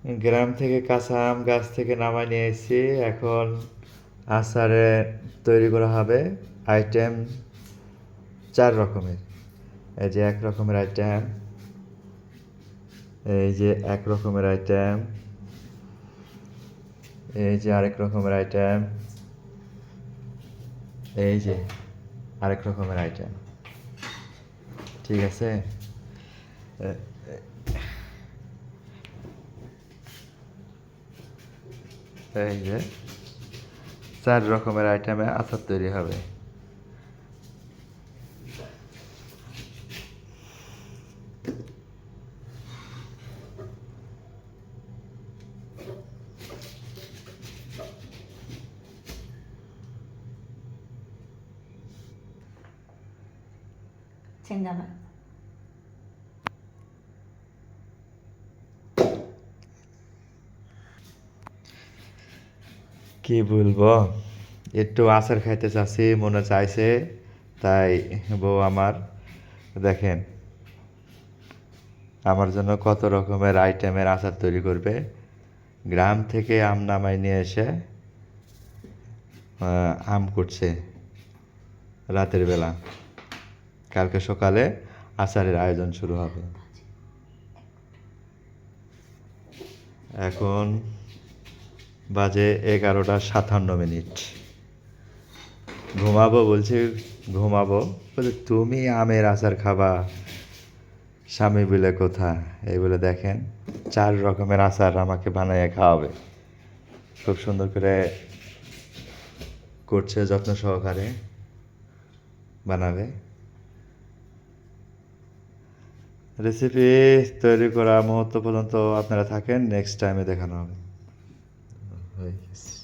গ্রাম থেকে কাঁচা আম গাছ থেকে নামায় নিয়ে এসেছি। এখন আচারে তৈরি করা হবে। আইটেম 4 রকমের। এই যে এক রকমের আইটেম, এই যে এক রকমের আইটেম, এই যে আরেক রকমের আইটেম, এই যে আরেক রকমের আইটেম। ঠিক আছে? এ- এই যে 4 রকমের আইটেমে আচার তৈরি হবে। জিন্দাবাদ। কি বলবো, একটু আচার খাইতে চাচ্ছি, মনে চাইছে, তাই বউ আমার দেখেন আমার জন্য কত রকমের আইটেমের আচার তৈরি করবে। গ্রাম থেকে আম নামাই নিয়ে এসে আম কুটছে রাতের বেলা। কালকে সকালে আচারের আয়োজন শুরু হবে। এখন বাজে 11:57। ঘুমাবো বলছি, ঘুমাবো বলে তুমি আমের আচার খাবা, স্বামী বলে কোথা। এই বলে দেখেন 4 রকমের আচার আমাকে বানাইয়ে খাওয়াবে। খুব সুন্দর করে করছে, যত্ন সহকারে বানাবে। রেসিপি তৈরি করা মুহূর্ত পর্যন্ত আপনারা থাকেন, নেক্সট টাইমে দেখানো হবে। হয়ে গেছে।